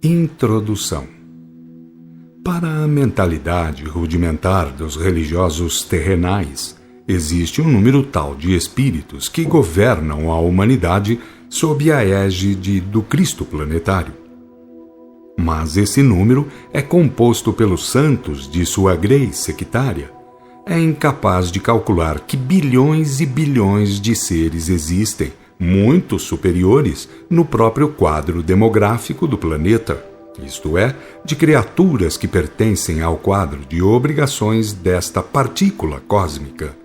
Introdução. Para a mentalidade rudimentar dos religiosos terrenais, existe um número tal de espíritos que governam a humanidade sob a égide do Cristo planetário. Mas esse número é composto pelos santos de sua grei sectária. É incapaz de calcular que bilhões e bilhões de seres existem, muito superiores no próprio quadro demográfico do planeta, isto é, de criaturas que pertencem ao quadro de obrigações desta partícula cósmica.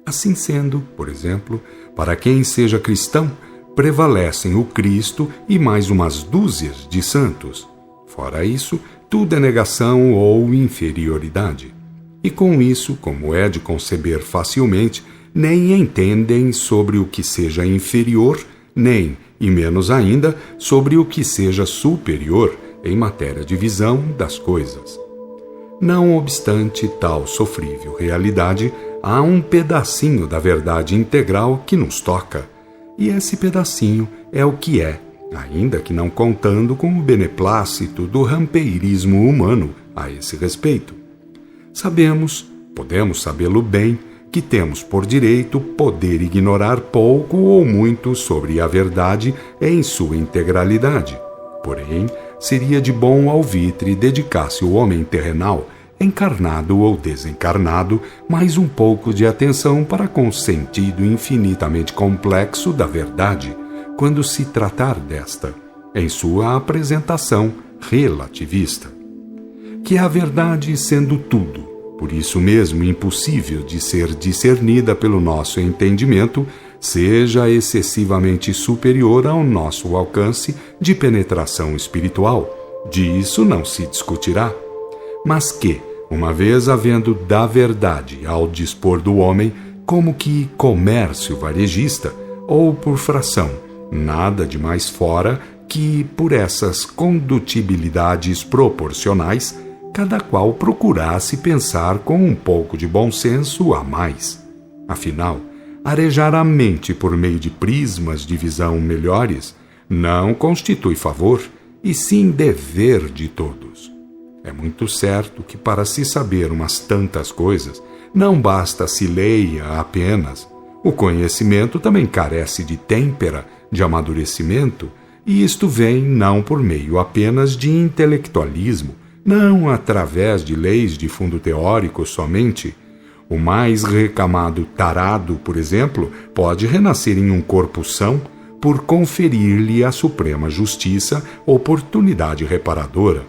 Assim sendo, por exemplo, para quem seja cristão, prevalecem o Cristo e mais umas dúzias de santos. Fora isso, tudo é negação ou inferioridade. E com isso, como é de conceber facilmente, nem entendem sobre o que seja inferior, nem, e menos ainda, sobre o que seja superior em matéria de visão das coisas. Não obstante tal sofrível realidade, há um pedacinho da verdade integral que nos toca, e esse pedacinho é o que é, ainda que não contando com o beneplácito do rampeirismo humano a esse respeito. Podemos sabê-lo bem, que temos por direito poder ignorar pouco ou muito sobre a verdade em sua integralidade. Porém, seria de bom alvitre dedicar-se o homem terrenal, encarnado ou desencarnado, mais um pouco de atenção para com o sentido infinitamente complexo da verdade, quando se tratar desta, em sua apresentação relativista. Que a verdade sendo tudo, por isso mesmo impossível de ser discernida pelo nosso entendimento, seja excessivamente superior ao nosso alcance de penetração espiritual, disso não se discutirá. Mas que, uma vez havendo da verdade ao dispor do homem, como que comércio varejista, ou por fração, nada de mais fora que, por essas condutibilidades proporcionais, cada qual procurasse pensar com um pouco de bom senso a mais. Afinal, arejar a mente por meio de prismas de visão melhores não constitui favor, e sim dever de todos. É muito certo que para se saber umas tantas coisas, não basta se leia apenas. O conhecimento também carece de têmpera, de amadurecimento, e isto vem não por meio apenas de intelectualismo, não através de leis de fundo teórico somente. O mais recamado tarado, por exemplo, pode renascer em um corpo são por conferir-lhe a suprema justiça oportunidade reparadora.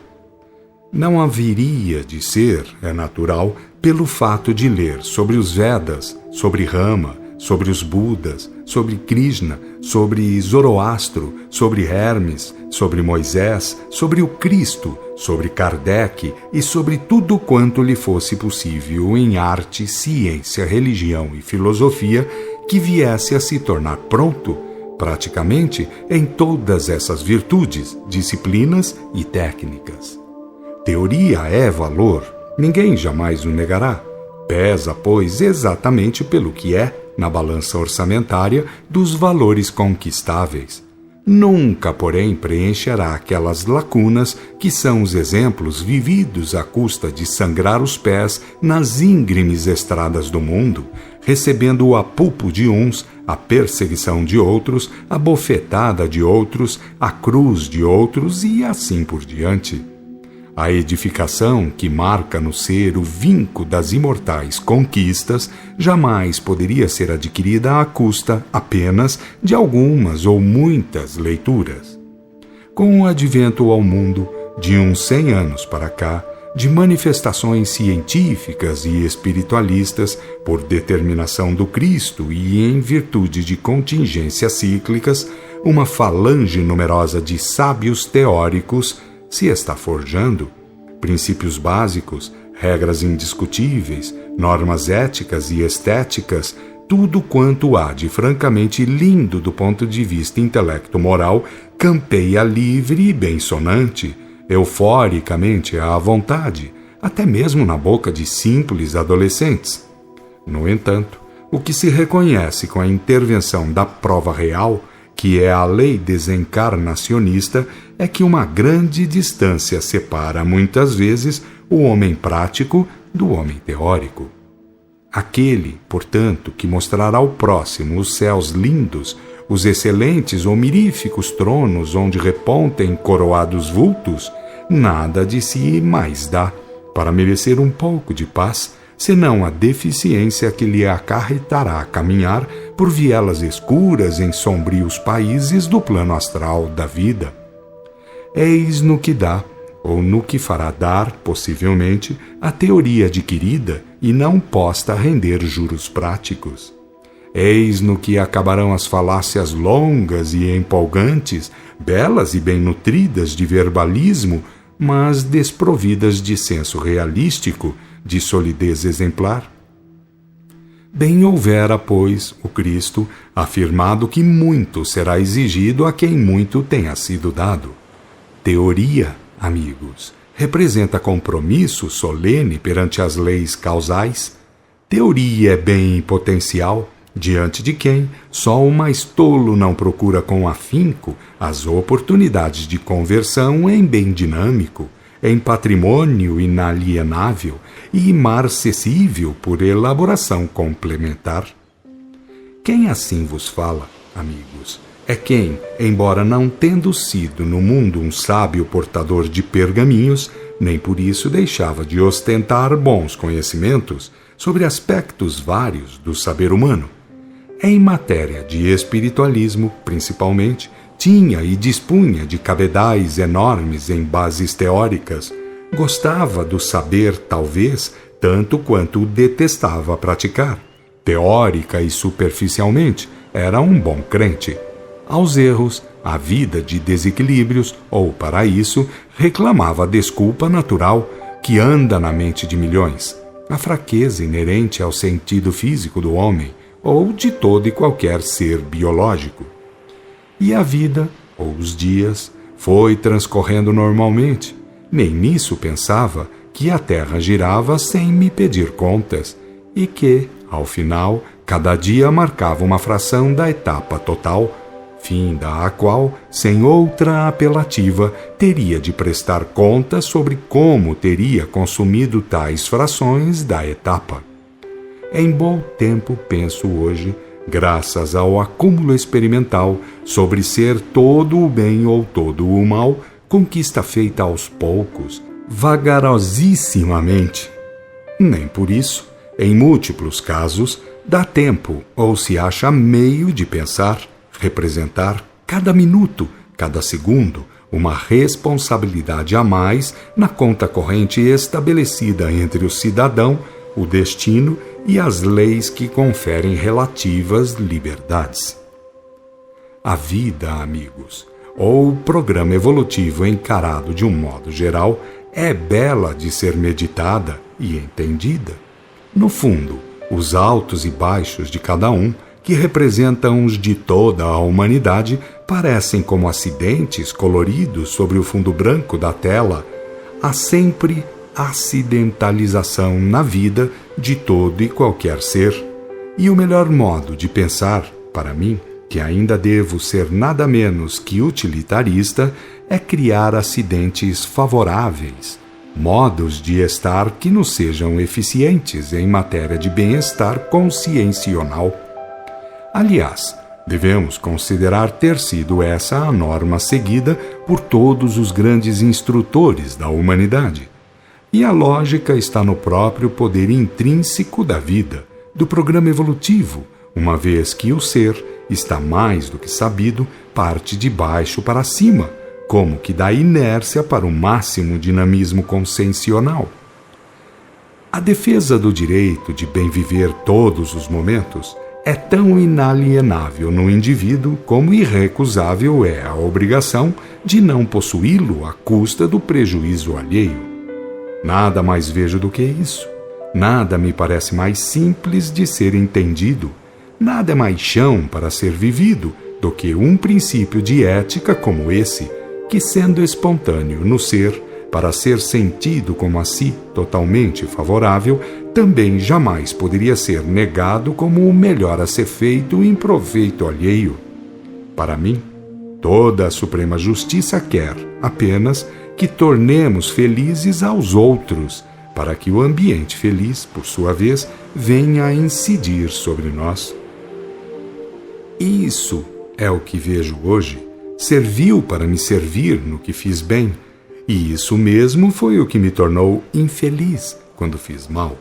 Não haveria de ser, é natural, pelo fato de ler sobre os Vedas, sobre Rama, sobre os Budas, sobre Krishna, sobre Zoroastro, sobre Hermes, sobre Moisés, sobre o Cristo, sobre Kardec e sobre tudo quanto lhe fosse possível em arte, ciência, religião e filosofia que viesse a se tornar pronto, praticamente, em todas essas virtudes, disciplinas e técnicas. Teoria é valor, ninguém jamais o negará. Pesa, pois, exatamente pelo que é, na balança orçamentária, dos valores conquistáveis. Nunca, porém, preencherá aquelas lacunas que são os exemplos vividos à custa de sangrar os pés nas íngremes estradas do mundo, recebendo o apulpo de uns, a perseguição de outros, a bofetada de outros, a cruz de outros e assim por diante. A edificação que marca no ser o vinco das imortais conquistas jamais poderia ser adquirida à custa apenas de algumas ou muitas leituras. Com o advento ao mundo, de uns 100 anos para cá, de manifestações científicas e espiritualistas por determinação do Cristo e em virtude de contingências cíclicas, uma falange numerosa de sábios teóricos se está forjando. Princípios básicos, regras indiscutíveis, normas éticas e estéticas, tudo quanto há de francamente lindo do ponto de vista intelecto-moral campeia livre e bem sonante, euforicamente à vontade, até mesmo na boca de simples adolescentes. No entanto, o que se reconhece com a intervenção da prova real que é a lei desencarnacionista, é que uma grande distância separa muitas vezes o homem prático do homem teórico. Aquele, portanto, que mostrará ao próximo os céus lindos, os excelentes ou miríficos tronos onde repontem coroados vultos, nada de si mais dá para merecer um pouco de paz, senão a deficiência que lhe acarretará caminhar por vielas escuras em sombrios países do plano astral da vida. Eis no que dá, ou no que fará dar, possivelmente, a teoria adquirida e não posta a render juros práticos. Eis no que acabarão as falácias longas e empolgantes, belas e bem nutridas de verbalismo, mas desprovidas de senso realístico, de solidez exemplar. Bem houvera, pois, o Cristo afirmado que muito será exigido a quem muito tenha sido dado. Teoria, amigos, representa compromisso solene perante as leis causais. Teoria é bem potencial, diante de quem só o mais tolo não procura com afinco as oportunidades de conversão em bem dinâmico, em patrimônio inalienável e imarcessível por elaboração complementar. Quem assim vos fala, amigos, é quem, embora não tendo sido no mundo um sábio portador de pergaminhos, nem por isso deixava de ostentar bons conhecimentos sobre aspectos vários do saber humano. Em matéria de espiritualismo, principalmente, tinha e dispunha de cabedais enormes em bases teóricas. Gostava do saber, talvez, tanto quanto o detestava praticar. Teórica e superficialmente, era um bom crente. Aos erros, à vida de desequilíbrios, ou para isso, reclamava a desculpa natural que anda na mente de milhões, a fraqueza inerente ao sentido físico do homem, ou de todo e qualquer ser biológico. E a vida, ou os dias, foi transcorrendo normalmente. Nem nisso pensava que a terra girava sem me pedir contas, e que, ao final, cada dia marcava uma fração da etapa total, fim da qual, sem outra apelativa, teria de prestar contas sobre como teria consumido tais frações da etapa. Em bom tempo penso hoje, graças ao acúmulo experimental, sobre ser todo o bem ou todo o mal, conquista feita aos poucos, vagarosissimamente. Nem por isso, em múltiplos casos, dá tempo ou se acha meio de pensar, representar cada minuto, cada segundo, uma responsabilidade a mais na conta corrente estabelecida entre o cidadão, o destino e as leis que conferem relativas liberdades. A vida, amigos, ou o programa evolutivo encarado de um modo geral, é bela de ser meditada e entendida. No fundo, os altos e baixos de cada um, que representam os de toda a humanidade, parecem como acidentes coloridos sobre o fundo branco da tela. Há sempre acidentalização na vida de todo e qualquer ser. E o melhor modo de pensar, para mim, que ainda devo ser nada menos que utilitarista, é criar acidentes favoráveis, modos de estar que nos sejam eficientes em matéria de bem-estar consciencial. Aliás, devemos considerar ter sido essa a norma seguida por todos os grandes instrutores da humanidade. E a lógica está no próprio poder intrínseco da vida, do programa evolutivo, uma vez que o ser está mais do que sabido, parte de baixo para cima, como que da inércia para o máximo dinamismo consciencial. A defesa do direito de bem viver todos os momentos é tão inalienável no indivíduo como irrecusável é a obrigação de não possuí-lo à custa do prejuízo alheio. Nada mais vejo do que isso. Nada me parece mais simples de ser entendido. Nada é mais chão para ser vivido do que um princípio de ética como esse, que, sendo espontâneo no ser, para ser sentido como a si totalmente favorável, também jamais poderia ser negado como o melhor a ser feito em proveito alheio. Para mim, toda a Suprema Justiça quer apenas que tornemos felizes aos outros, para que o ambiente feliz, por sua vez, venha a incidir sobre nós. Isso é o que vejo hoje. Serviu para me servir no que fiz bem, e isso mesmo foi o que me tornou infeliz quando fiz mal.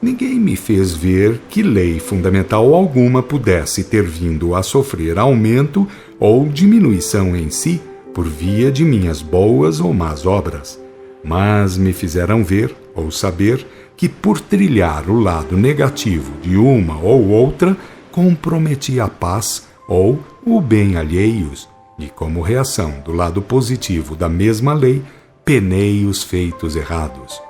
Ninguém me fez ver que lei fundamental alguma pudesse ter vindo a sofrer aumento ou diminuição em si por via de minhas boas ou más obras, mas me fizeram ver ou saber que por trilhar o lado negativo de uma ou outra comprometi a paz ou o bem alheios, e como reação do lado positivo da mesma lei, penei os feitos errados.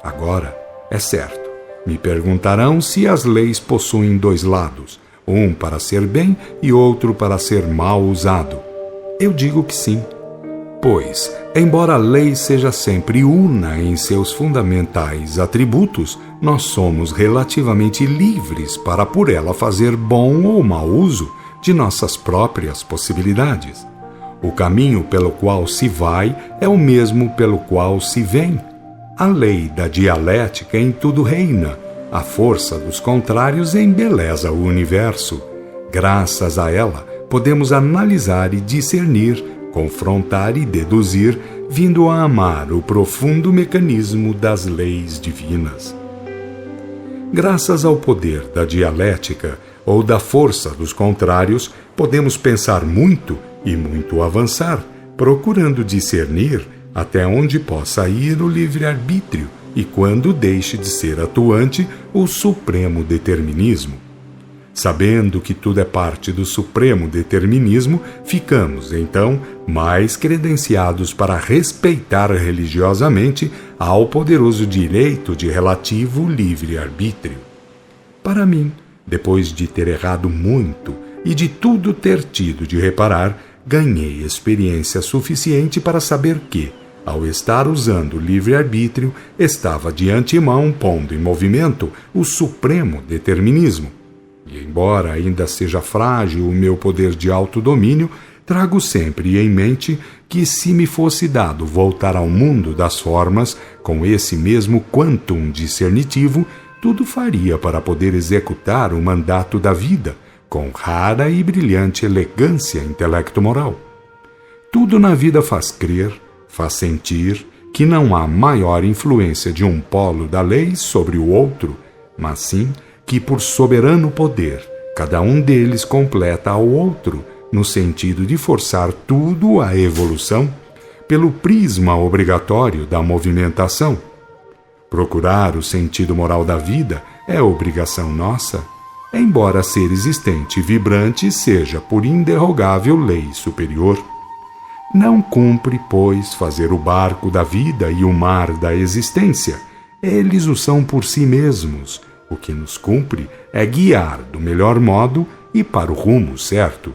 Agora, é certo, me perguntarão se as leis possuem dois lados, um para ser bem e outro para ser mal usado. Eu digo que sim, pois, embora a lei seja sempre una em seus fundamentais atributos, nós somos relativamente livres para por ela fazer bom ou mau uso de nossas próprias possibilidades. O caminho pelo qual se vai é o mesmo pelo qual se vem. A lei da dialética em tudo reina, a força dos contrários embeleza o universo. Graças a ela, podemos analisar e discernir, confrontar e deduzir, vindo a amar o profundo mecanismo das leis divinas. Graças ao poder da dialética ou da força dos contrários, podemos pensar muito e muito avançar, procurando discernir até onde possa ir o livre-arbítrio e quando deixe de ser atuante o supremo determinismo. Sabendo que tudo é parte do supremo determinismo, ficamos, então, mais credenciados para respeitar religiosamente ao poderoso direito de relativo livre-arbítrio. Para mim, depois de ter errado muito e de tudo ter tido de reparar, ganhei experiência suficiente para saber que, ao estar usando o livre-arbítrio, estava de antemão pondo em movimento o supremo determinismo. E, embora ainda seja frágil o meu poder de autodomínio, trago sempre em mente que, se me fosse dado voltar ao mundo das formas com esse mesmo quantum discernitivo, tudo faria para poder executar o mandato da vida com rara e brilhante elegância intelecto-moral. Tudo na vida faz crer, faz sentir que não há maior influência de um polo da lei sobre o outro, mas sim que, por soberano poder, cada um deles completa ao outro, no sentido de forçar tudo à evolução, pelo prisma obrigatório da movimentação. Procurar o sentido moral da vida é obrigação nossa, embora ser existente e vibrante seja por inderrogável lei superior. Não cumpre, pois, fazer o barco da vida e o mar da existência. Eles o são por si mesmos. O que nos cumpre é guiar do melhor modo e para o rumo certo.